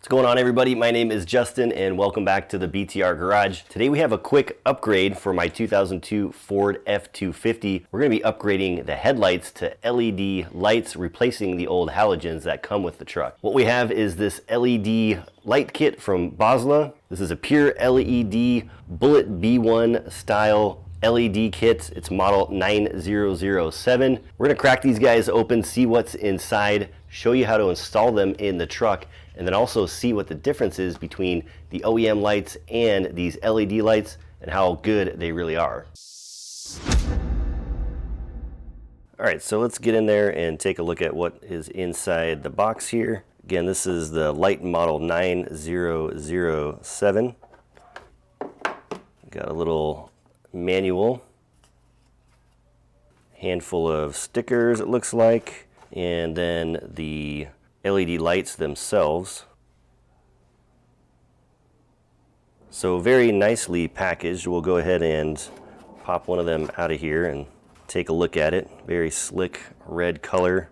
What's going on, everybody? My name is Justin and welcome back to the BTR Garage. Today we have a quick upgrade for my 2002 Ford F250. We're going to be upgrading the headlights to LED lights, replacing the old halogens that come with the truck. What we have is this LED light kit from Boslla. This is a pure LED Bullet B1 style LED kit. It's model 9007. We're gonna crack these guys open, see what's inside, show you how to install them in the truck, and then also see what the difference is between the OEM lights and these LED lights and how good they really are. All right, so let's get in there and take a look at what is inside the box here. Again, this is the light model 9007. Got a little manual, handful of stickers it looks like, and then the LED lights themselves. So very nicely packaged. We'll go ahead and pop one of them out of here and take a look at it. Very slick red color.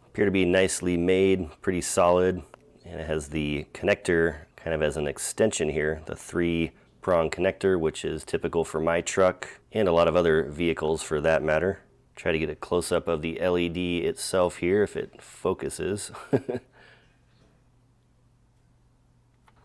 Appear to be nicely made, pretty solid, and it has the connector kind of as an extension here, the 3-prong connector, which is typical for my truck and a lot of other vehicles for that matter. Try to get a close-up of the LED itself here if it focuses.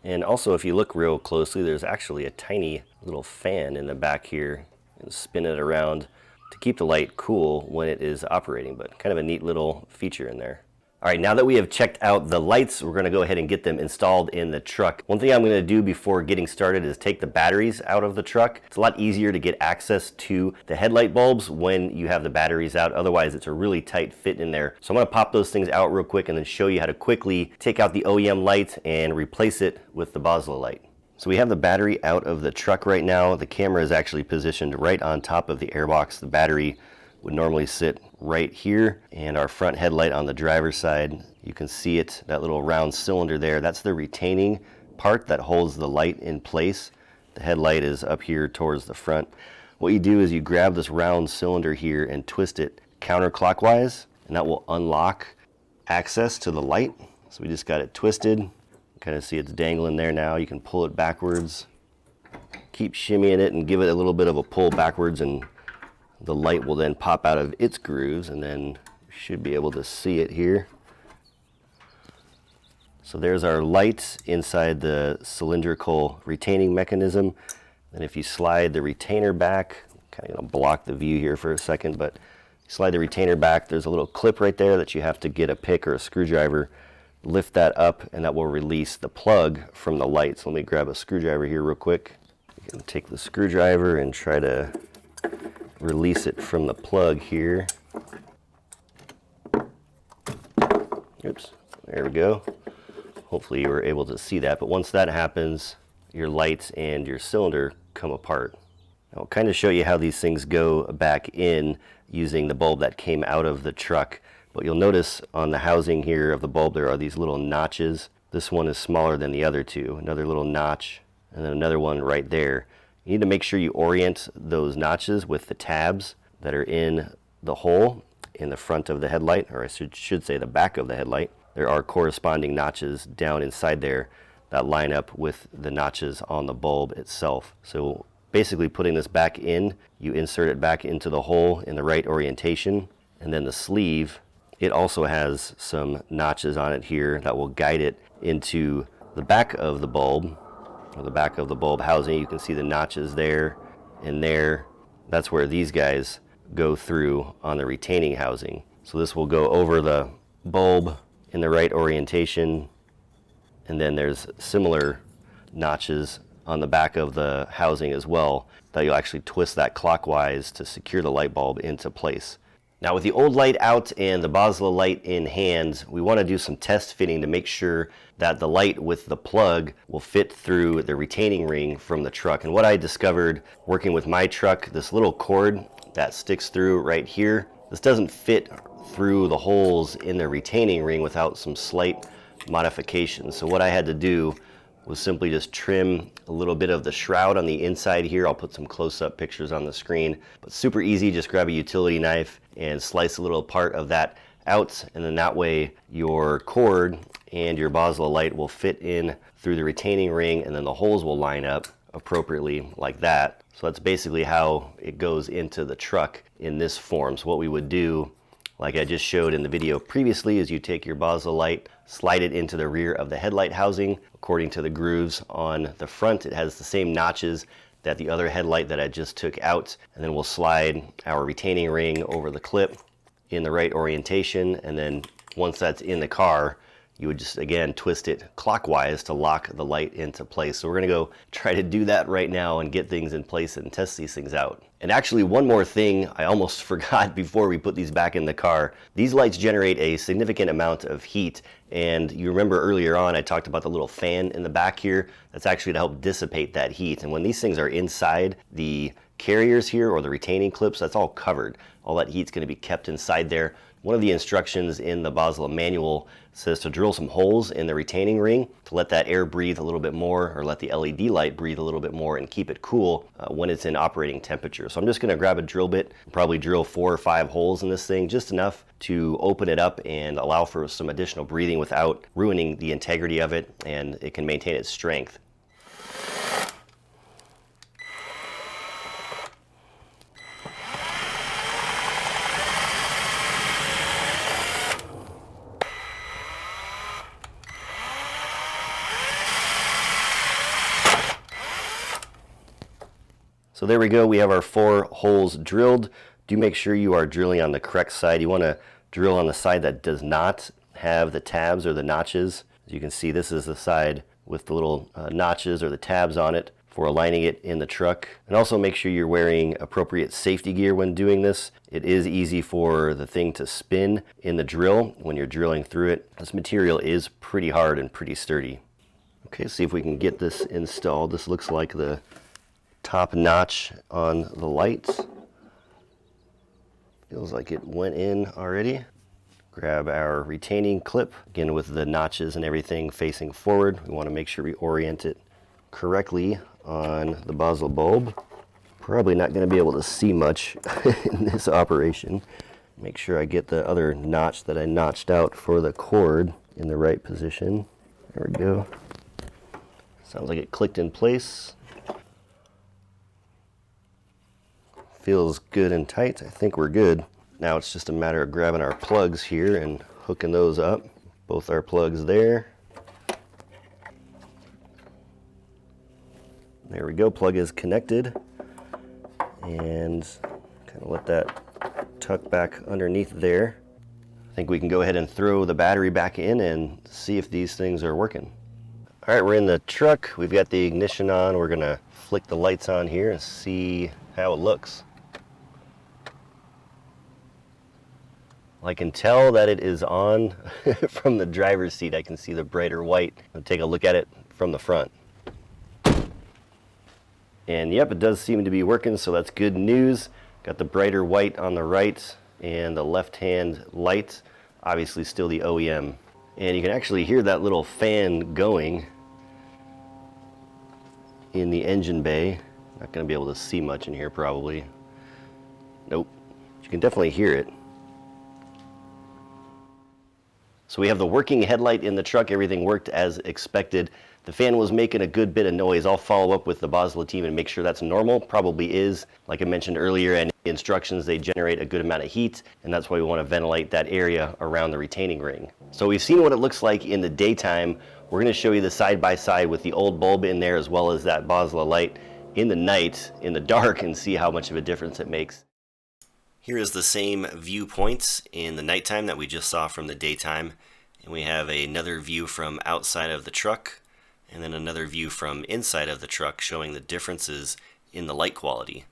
And also, if you look real closely, there's actually a tiny little fan in the back here. And spin it around to keep the light cool when it is operating, but kind of a neat little feature in there. All right, now that we have checked out the lights, we're gonna go ahead and get them installed in the truck. One thing I'm gonna do before getting started is take the batteries out of the truck. It's a lot easier to get access to the headlight bulbs when you have the batteries out. Otherwise, it's a really tight fit in there. So I'm gonna pop those things out real quick and then show you how to quickly take out the OEM light and replace it with the Boslla light. So we have the battery out of the truck right now. The camera is actually positioned right on top of the airbox. The battery would normally sit right here, and our front headlight on the driver's side, you can see it, that little round cylinder there, that's the retaining part that holds the light in place. The headlight is up here towards the front. What you do is you grab this round cylinder here and twist it counterclockwise, and that will unlock access to the light. So we just got it twisted. You kind of see it's dangling there now. You can pull it backwards, keep shimmying it and give it a little bit of a pull backwards, and the light will then pop out of its grooves, and then you should be able to see it here. So there's our light inside the cylindrical retaining mechanism. And if you slide the retainer back, kind of gonna block the view here for a second, but slide the retainer back, there's a little clip right there that you have to get a pick or a screwdriver, lift that up, and that will release the plug from the light. So let me grab a screwdriver here real quick. You can take the screwdriver and try to release it from the plug here. Oops, there we go. Hopefully you were able to see that, but once that happens, your lights and your cylinder come apart. I'll kind of show you how these things go back in using the bulb that came out of the truck. But you'll notice on the housing here of the bulb there are these little notches. This one is smaller than the other two. Another little notch, and then another one right there. You need to make sure you orient those notches with the tabs that are in the hole in the front of the headlight, or I should say the back of the headlight. There are corresponding notches down inside there that line up with the notches on the bulb itself. So basically putting this back in, you insert it back into the hole in the right orientation, and then the sleeve, it also has some notches on it here that will guide it into the back of the bulb, or the back of the bulb housing. You can see the notches there and there. That's where these guys go through on the retaining housing. So this will go over the bulb in the right orientation, and then there's similar notches on the back of the housing as well that you'll actually twist that clockwise to secure the light bulb into place. Now with the old light out and the Boslla light in hand, we want to do some test fitting to make sure that the light with the plug will fit through the retaining ring from the truck. And what I discovered working with my truck, this little cord that sticks through right here, this doesn't fit through the holes in the retaining ring without some slight modifications. So what I had to do was simply just trim a little bit of the shroud on the inside here. I'll put some close-up pictures on the screen, but super easy. Just grab a utility knife and slice a little part of that out, and then that way your cord and your Boslla light will fit in through the retaining ring, and then the holes will line up appropriately like that. So that's basically how it goes into the truck in this form. So what we would do, like I just showed in the video previously, is you take your Boslla light, slide it into the rear of the headlight housing. According to the grooves on the front, it has the same notches that the other headlight that I just took out, and then we'll slide our retaining ring over the clip in the right orientation, and then once that's in the car, you would just again twist it clockwise to lock the light into place. So we're gonna go try to do that right now and get things in place and test these things out. And actually, one more thing I almost forgot before we put these back in the car. These lights generate a significant amount of heat, and you remember earlier on I talked about the little fan in the back here. That's actually to help dissipate that heat. And when these things are inside the carriers here, or the retaining clips, that's all covered. All that heat's going to be kept inside there. One of the instructions in the Boslla manual says to drill some holes in the retaining ring to let that air breathe a little bit more, or let the LED light breathe a little bit more and keep it cool when it's in operating temperature. So I'm just going to grab a drill bit and probably drill 4 or 5 holes in this thing, just enough to open it up and allow for some additional breathing without ruining the integrity of it, and it can maintain its strength. So there we go, we have our 4 holes drilled. Do make sure you are drilling on the correct side. You want to drill on the side that does not have the tabs or the notches. As you can see, this is the side with the little notches or the tabs on it for aligning it in the truck. And also make sure you're wearing appropriate safety gear when doing this. It is easy for the thing to spin in the drill when you're drilling through it. This material is pretty hard and pretty sturdy. Okay, see if we can get this installed. This looks like the top notch on the lights. Feels like it went in already. Grab our retaining clip, again with the notches and everything facing forward. We want to make sure we orient it correctly on the Boslla bulb. Probably not going to be able to see much in this operation. Make sure I get the other notch that I notched out for the cord in the right position. There we go. Sounds like it clicked in place. Feels good and tight. I think we're good. Now it's just a matter of grabbing our plugs here and hooking those up. Both our plugs there. There we go, plug is connected. And kind of let that tuck back underneath there. I think we can go ahead and throw the battery back in and see if these things are working. All right, we're in the truck. We've got the ignition on. We're gonna flick the lights on here and see how it looks. I can tell that it is on from the driver's seat. I can see the brighter white. I'll take a look at it from the front. And yep, it does seem to be working, so that's good news. Got the brighter white on the right and the left-hand light, obviously still the OEM. And you can actually hear that little fan going in the engine bay. Not going to be able to see much in here probably. Nope. You can definitely hear it. So we have the working headlight in the truck. Everything worked as expected. The fan was making a good bit of noise. I'll follow up with the Boslla team and make sure that's normal. Probably is. Like I mentioned earlier, and the instructions, they generate a good amount of heat, and that's why we want to ventilate that area around the retaining ring. So we've seen what it looks like in the daytime. We're going to show you the side-by-side with the old bulb in there as well as that Boslla light in the night, in the dark, and see how much of a difference it makes. Here is the same viewpoints in the nighttime that we just saw from the daytime. And we have another view from outside of the truck, and then another view from inside of the truck showing the differences in the light quality.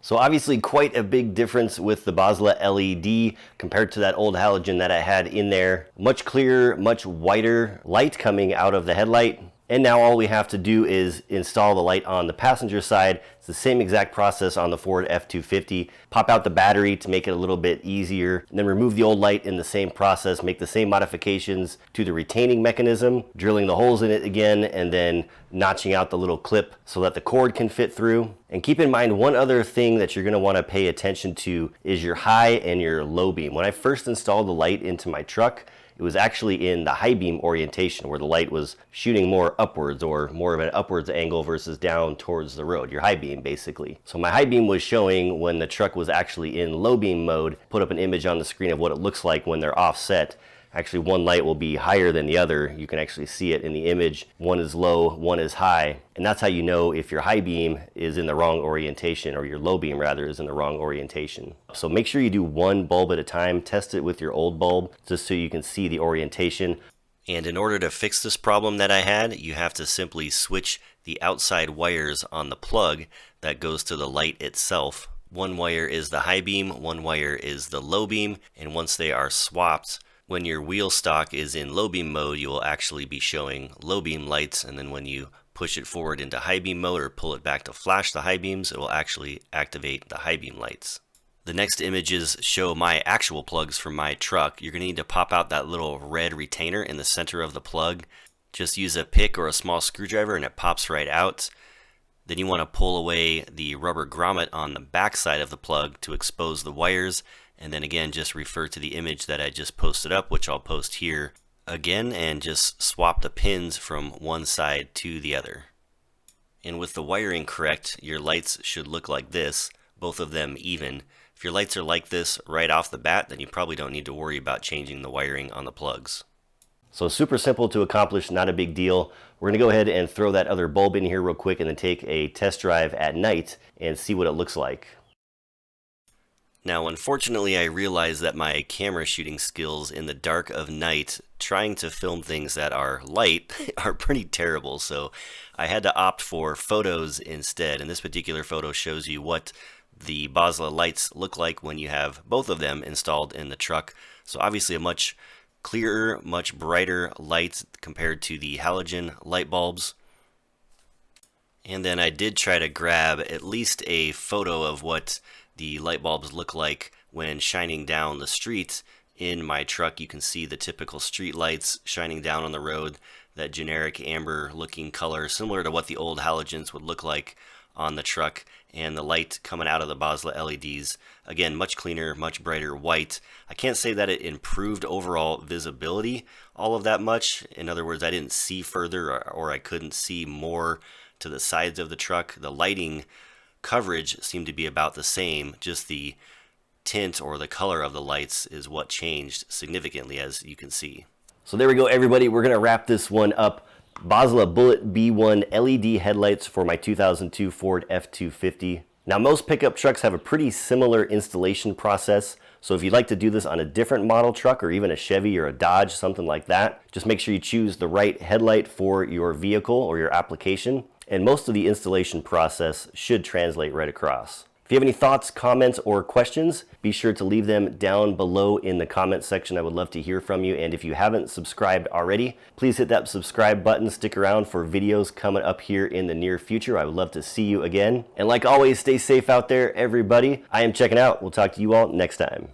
So obviously quite a big difference with the Boslla LED compared to that old halogen that I had in there. Much clearer, much whiter light coming out of the headlight. And now all we have to do is install the light on the passenger side. It's the same exact process on the Ford F250. Pop out the battery to make it a little bit easier, and then remove the old light in the same process, make the same modifications to the retaining mechanism, drilling the holes in it again, and then notching out the little clip so that the cord can fit through. And keep in mind, one other thing that you're gonna wanna pay attention to is your high and your low beam. When I first installed the light into my truck, it was actually in the high beam orientation where the light was shooting more upwards or more of an upwards angle versus down towards the road, your high beam basically. So my high beam was showing when the truck was actually in low beam mode. Put up an image on the screen of what it looks like when they're offset. Actually, one light will be higher than the other. You can actually see it in the image. One is low, one is high. And that's how you know if your high beam is in the wrong orientation, or your low beam rather is in the wrong orientation. So make sure you do one bulb at a time. Test it with your old bulb just so you can see the orientation. And in order to fix this problem that I had, you have to simply switch the outside wires on the plug that goes to the light itself. One wire is the high beam, one wire is the low beam, and once they are swapped, when your wheel stock is in low beam mode, you will actually be showing low beam lights, and then when you push it forward into high beam mode or pull it back to flash the high beams, it will actually activate the high beam lights. The next images show my actual plugs from my truck. You're going to need to pop out that little red retainer in the center of the plug. Just use a pick or a small screwdriver and it pops right out. Then you want to pull away the rubber grommet on the back side of the plug to expose the wires. And then again, just refer to the image that I just posted up, which I'll post here again, and just swap the pins from one side to the other. And with the wiring correct, your lights should look like this, both of them even. If your lights are like this right off the bat, then you probably don't need to worry about changing the wiring on the plugs. So super simple to accomplish, not a big deal. We're going to go ahead and throw that other bulb in here real quick and then take a test drive at night and see what it looks like. Now, unfortunately, I realized that my camera shooting skills in the dark of night, trying to film things that are light, are pretty terrible. So I had to opt for photos instead. And this particular photo shows you what the Boslla lights look like when you have both of them installed in the truck. So obviously a much clearer, much brighter light compared to the halogen light bulbs. And then I did try to grab at least a photo of what the light bulbs look like when shining down the street in my truck. You can see the typical street lights shining down on the road, that generic amber looking color, similar to what the old halogens would look like on the truck, and the light coming out of the Boslla LEDs. Again, much cleaner, much brighter white. I can't say that it improved overall visibility all of that much. In other words, I didn't see further, or I couldn't see more to the sides of the truck. The lighting coverage seemed to be about the same, just the tint or the color of the lights is what changed significantly, as you can see. So there we go, everybody. We're going to wrap this one up. Boslla Bullet B1 LED headlights for my 2002 Ford F250. Now, most pickup trucks have a pretty similar installation process, so if you'd like to do this on a different model truck or even a Chevy or a Dodge, something like that, just make sure you choose the right headlight for your vehicle or your application, and most of the installation process should translate right across. If you have any thoughts, comments, or questions, be sure to leave them down below in the comment section. I would love to hear from you. And if you haven't subscribed already, please hit that subscribe button. Stick around for videos coming up here in the near future. I would love to see you again. And like always, stay safe out there, everybody. I am checking out. We'll talk to you all next time.